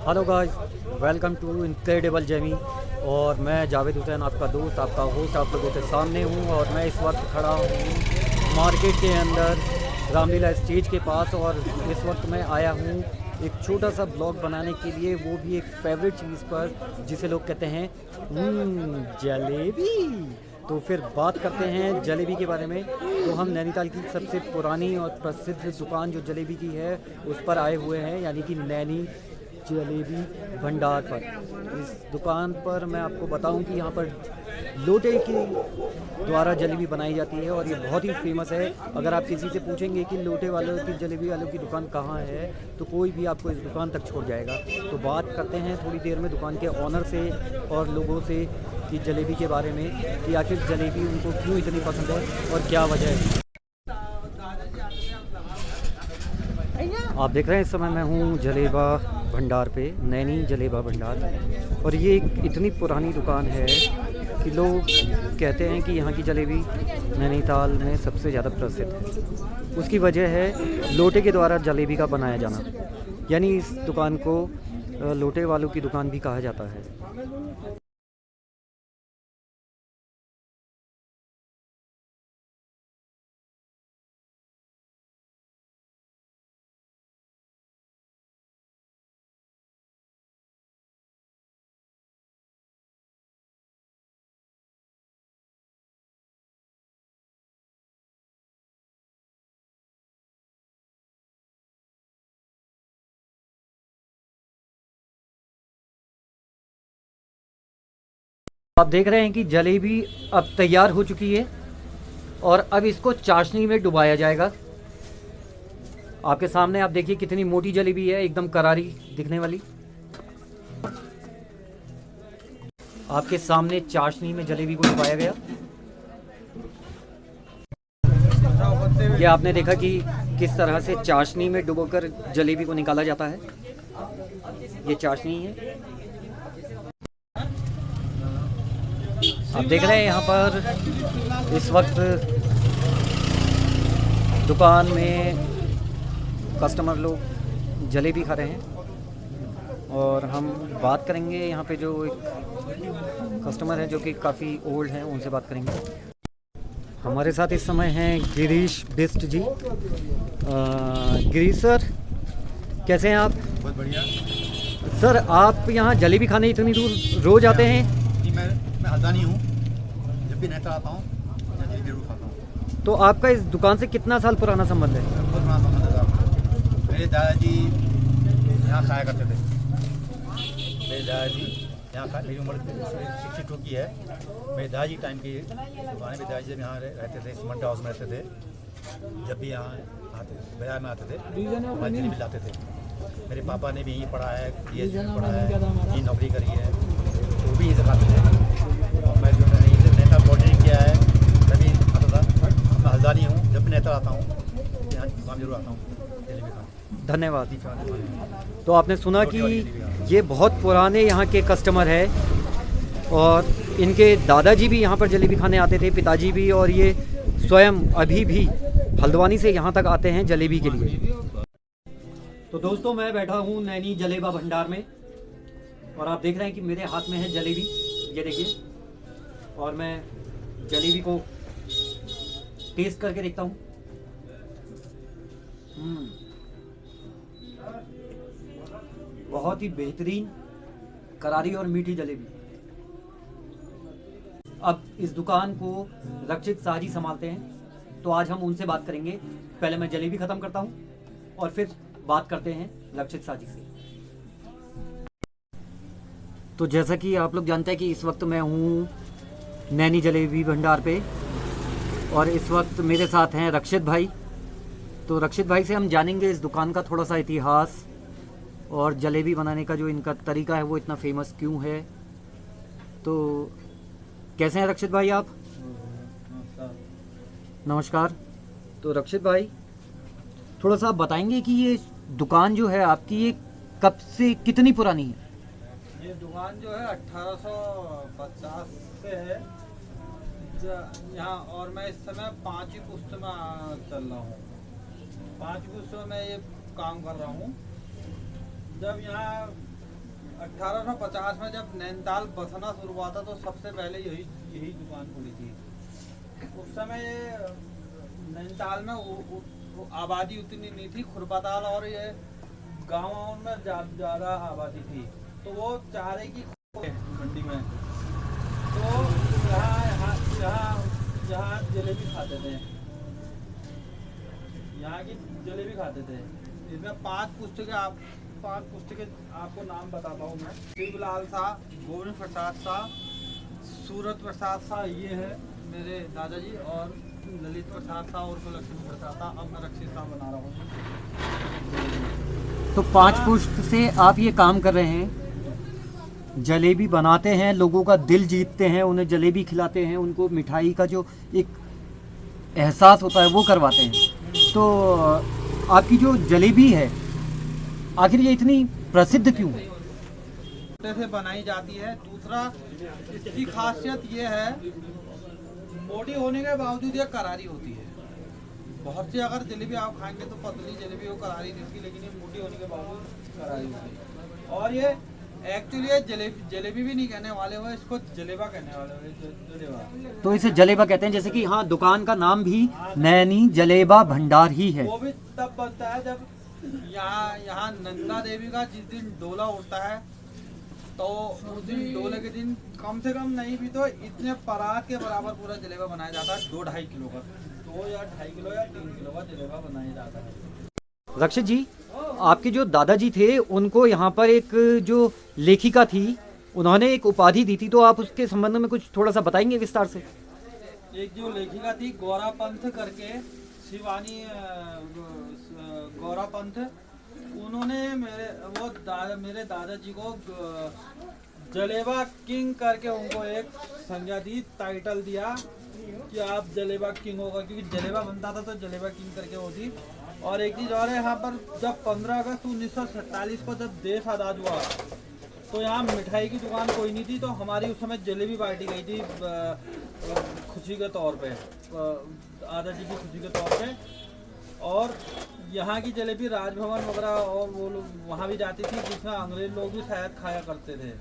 Hello guys, welcome to incredible journey. और मैं जावेद हुसैन, आपका दोस्त, आपका होस्ट, आप लोगों के सामने हूँ। और मैं इस वक्त खड़ा हूँ मार्केट के अंदर, रामलीला स्टेज के पास। और इस वक्त मैं आया हूँ एक छोटा सा ब्लॉग बनाने के लिए, वो भी एक फेवरेट चीज़ पर, जिसे लोग कहते हैं जलेबी। तो फिर बात करते हैं जलेबी के बारे में। तो हम नैनीताल की सबसे पुरानी और प्रसिद्ध दुकान जो जलेबी की है उस पर आए हुए हैं, यानी कि नैनी जलेबी भंडार पर। इस दुकान पर मैं आपको बताऊं कि यहाँ पर लोटे के द्वारा जलेबी बनाई जाती है और ये बहुत ही फेमस है। अगर आप किसी से पूछेंगे कि लोटे वालों की जलेबी वालों की दुकान कहाँ है, तो कोई भी आपको इस दुकान तक छोड़ जाएगा। तो बात करते हैं थोड़ी देर में दुकान के ऑनर से और लोगों से कि जलेबी के बारे में, कि आखिर जलेबी उनको क्यों इतनी पसंद है और क्या वजह है। आप देख रहे हैं इस समय मैं हूँ जलेबा भंडार पे, नैनी जलेबा भंडार। और ये एक इतनी पुरानी दुकान है कि लोग कहते हैं कि यहाँ की जलेबी नैनीताल में सबसे ज़्यादा प्रसिद्ध है। उसकी वजह है लोटे के द्वारा जलेबी का बनाया जाना, यानी इस दुकान को लोटे वालों की दुकान भी कहा जाता है। आप देख रहे हैं कि जलेबी अब तैयार हो चुकी है और अब इसको चाशनी में डुबाया जाएगा। आपके सामने आप देखिए कितनी मोटी जलेबी है, एकदम करारी दिखने वाली। आपके सामने चाशनी में जलेबी को डुबाया गया। ये आपने देखा कि किस तरह से चाशनी में डुबोकर जलेबी को निकाला जाता है। ये चाशनी है। आप देख रहे हैं यहाँ पर इस वक्त दुकान में कस्टमर लोग जलेबी खा रहे हैं। और हम बात करेंगे यहाँ पे जो एक कस्टमर है जो कि काफ़ी ओल्ड हैं, उनसे बात करेंगे। हमारे साथ इस समय हैं गिरीश बिस्ट जी। गिरीश सर, कैसे हैं आप? बहुत बढ़िया। सर, आप यहाँ जलेबी खाने इतनी दूर रोज़ आते हैं? जी, मैं हल्द्वानी हूँ। जब भी नैनीताल आता हूँ यहाँ जलेबी जरूर खाता हूँ। तो आपका इस दुकान से कितना साल पुराना संबंध है? बहुत पुराना संबंध है साहब। मेरे दादाजी यहाँ खाया करते थे। मेरे दादाजी यहाँ खा, मेरी उम्र 62 की है। मेरे दादाजी टाइम की दुकान है। मेरे दादाजी जब यहाँ रहते थे, सीमेंट हाउस में रहते थे, जब भी यहाँ आते बाजार में आते थे हमारे जलेबी लाते थे। मेरे पापा ने भी यहीं पढ़ा है, DSP में पढ़ा है, यहीं नौकरी करी है, तो वो भी यहीं से खाते थे। और मैं जो मैंने यहीं से नैनीताल बॉर्डरिंग किया है, तभी आता था। मैं हल्द्वानी हूँ, जब भी नैनीताल आता हूँ यहाँ दुकान जरूर आता हूँ जलेबी खाने। धन्यवाद। तो आपने सुना कि ये बहुत पुराने यहाँ के कस्टमर है और इनके दादाजी भी यहाँ पर जलेबी खाने आते थे, पिताजी भी, और ये स्वयं अभी भी हल्द्वानी से यहाँ तक आते हैं जलेबी के लिए। तो दोस्तों, मैं बैठा हूँ नैनी जलेबा भंडार में और आप देख रहे हैं कि मेरे हाथ में है जलेबी, ये देखिए। और मैं जलेबी को टेस्ट करके देखता हूँ। बहुत ही बेहतरीन करारी और मीठी जलेबी। अब इस दुकान को रक्षित शाह जी संभालते हैं, तो आज हम उनसे बात करेंगे। पहले मैं जलेबी ख़त्म करता हूँ और फिर बात करते हैं रक्षित शाह जी से। तो जैसा कि आप लोग जानते हैं कि इस वक्त मैं हूँ नैनी जलेबी भंडार पे और इस वक्त मेरे साथ हैं रक्षित भाई। तो रक्षित भाई से हम जानेंगे इस दुकान का थोड़ा सा इतिहास और जलेबी बनाने का जो इनका तरीका है वो इतना फेमस क्यों है। तो कैसे हैं रक्षित भाई आप? नमस्कार। तो रक्षित भाई, थोड़ा सा आप बताएंगे कि ये दुकान जो है आपकी, ये कब से कितनी पुरानी है? ये दुकान जो है 1850 से है यहाँ। और मैं इस समय 5वीं पुस्त में चल रहा हूँ। 5वीं पुस्त में मैं ये काम कर रहा हूँ। जब यहाँ 1850 में जब नैनीताल बसना शुरू हुआ था तो सबसे पहले यही दुकान खुली थी। उस समय नैनीताल में आबादी उतनी नहीं थी, खुरपाताल और ये गाँव में ज़्यादा आबादी थी, तो वो चारे की मंडी में तो यहाँ जलेबी खाते थे, यहाँ की जलेबी खाते थे। इसमें पांच पुस्तकें आपको नाम बताता हूँ मैं। शिवलाल शाह, गोविंद प्रसाद शाह, सूरत प्रसाद शाह, ये है मेरे दादाजी, और ललित प्रसाद शाह और लक्ष्मी प्रसाद शाह। अब मैं रक्षित शाह बना रहा हूँ। तो 5 पुष्ट से आप ये काम कर रहे हैं, जलेबी बनाते हैं, लोगों का दिल जीतते हैं, उन्हें जलेबी खिलाते हैं, उनको मिठाई का जो एक एहसास होता है वो करवाते हैं। तो आपकी जो जलेबी है आखिर ये इतनी प्रसिद्ध क्यों है? से बनाई जाती है। दूसरा, इसकी खासियत ये है, मोटी होने के बावजूद ये करारी होती है। बहुत सी अगर जलेबी आप खाएंगे तो पतली जलेबी वो करारी नहीं होती, लेकिन ये मोटी होने के बावजूद करारी होती है। और ये एक्चुअली जलेबी भी नहीं कहने वाले हो, इसको जलेबा कहने वाले हो। जलेबा, तो इसे जलेबा कहते हैं, जैसे कि हाँ, दुकान का नाम भी नैनी जलेबा भंडार ही है। वो भी तब बनता है जब यहाँ नंदा देवी का जिस दिन डोला उड़ता है, तो उस दिन डोले के दिन कम से कम नहीं भी तो इतने परात के बराबर पूरा जलेबा बनाया जाता है। 2-2.5 किलो का, 2 या 2.5 किलो या 3 किलो का जलेबा बनाया जाता है। रक्षित जी, आपके जो दादाजी थे उनको यहाँ पर एक जो लेखिका थी, उन्होंने एक उपाधि दी थी, तो आप उसके संबंध में कुछ थोड़ा सा बताएंगे विस्तार से? एक जो लेखिका थी गौरा पंथ करके, शिवानी गौरा पंथ, उन्होंने मेरे दादाजी को जलेबा किंग करके उनको एक संज्ञा दी, टाइटल दिया कि आप जलेबा किंग होगा, क्योंकि जलेबा बनता था तो जलेबा किंग करके वो थी। और एक चीज़ और है, यहाँ पर जब 15 अगस्त 1947 को जब देश आज़ाद हुआ तो यहाँ मिठाई की दुकान कोई नहीं थी, तो हमारी उस समय जलेबी बांटी गई थी खुशी के तौर पे, दादाजी की खुशी के तौर पे। और यहाँ की जलेबी राजभवन वगैरह और वो लोग वहाँ भी जाती थी, जिसमें अंग्रेज लोग भी शायद खाया करते थे।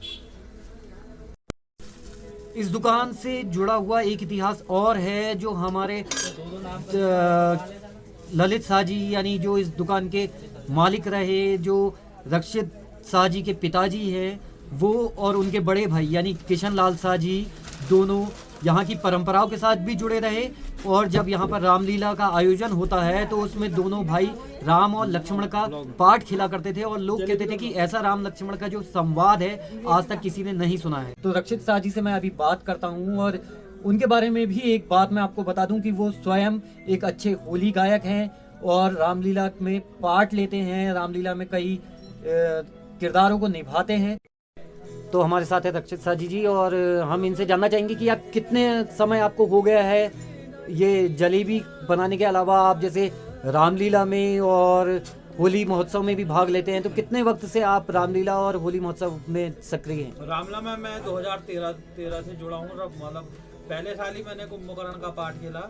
इस दुकान से जुड़ा हुआ एक इतिहास और है, जो हमारे ललित शाह जी, यानी जो इस दुकान के मालिक रहे, जो रक्षित शाह जी के पिताजी हैं, वो और उनके बड़े भाई यानी किशन लाल शाह जी, दोनों यहाँ की परंपराओं के साथ भी जुड़े रहे। और जब यहाँ पर रामलीला का आयोजन होता है तो उसमें दोनों भाई राम और लक्ष्मण का पाठ खेला करते थे, और लोग कहते थे कि ऐसा राम लक्ष्मण का जो संवाद है आज तक किसी ने नहीं सुना है। तो रक्षित शाह जी से मैं अभी बात करता हूँ, और उनके बारे में भी एक बात मैं आपको बता दूं कि वो स्वयं एक अच्छे होली गायक हैं और रामलीला में पार्ट लेते हैं, रामलीला में कई किरदारों को निभाते हैं। तो हमारे साथ है रक्षित शाह जी, और हम इनसे जानना चाहेंगे कि आप कितने समय आपको हो गया है ये जलेबी बनाने के अलावा, आप जैसे रामलीला में और होली महोत्सव में भी भाग लेते हैं, तो कितने वक्त से आप रामलीला और होली महोत्सव में सक्रिय हैं? रामलीला में मैं 2013 से जुड़ा हूँ, मतलब पहले साल ही मैंने कुंभकर्ण का पाठ खेला।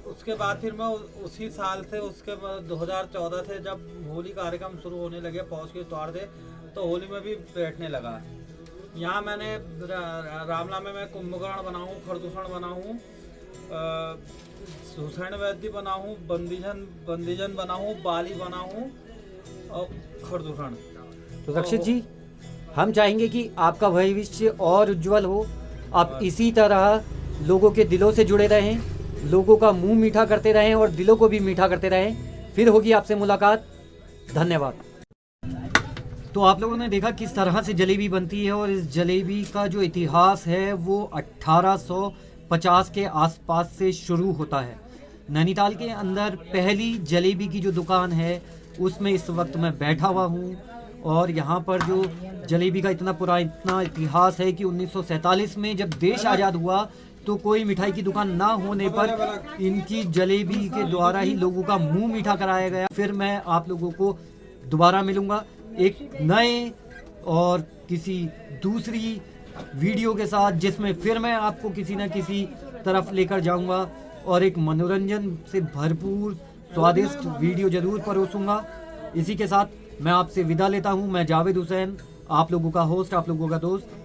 उसके बाद फिर मैं उसी साल से, उसके बाद 2014 से जब होली कार्यक्रम शुरू होने लगे पौष के त्योहार से, तो होली में भी बैठने लगा। यहाँ मैंने रामलीला में मैं कुंभकर्ण बना हूँ, खरदूषण बना हूँ, हुसैन वैद्य बना हूँ, बंदीजन बना हूँ, बाली बना हूँ और खरदूषण। तो रक्षित जी, हम चाहेंगे कि आपका भविष्य और उज्जवल हो, आप इसी तरह लोगों के दिलों से जुड़े रहें, लोगों का मुंह मीठा करते रहें और दिलों को भी मीठा करते रहें। फिर होगी आपसे मुलाकात। धन्यवाद। तो आप लोगों ने देखा किस तरह से जलेबी बनती है, और इस जलेबी का जो इतिहास है वो 1850 के आसपास से शुरू होता है। नैनीताल के अंदर पहली जलेबी की जो दुकान है उसमें इस वक्त मैं बैठा हुआ हूँ, और यहाँ पर जो जलेबी का इतना इतिहास है कि 1947 में जब देश आज़ाद हुआ तो कोई मिठाई की दुकान ना होने पर इनकी जलेबी के द्वारा ही लोगों का मुंह मीठा कराया गया। फिर मैं आप लोगों को दोबारा मिलूंगा एक नए और किसी दूसरी वीडियो के साथ, जिसमें फिर मैं आपको किसी न किसी तरफ लेकर जाऊंगा और एक मनोरंजन से भरपूर स्वादिष्ट वीडियो जरूर परोसूंगा। इसी के साथ मैं आपसे विदा लेता हूं। मैं जावेद हुसैन आप लोगों का होस्ट, आप लोगों का दोस्त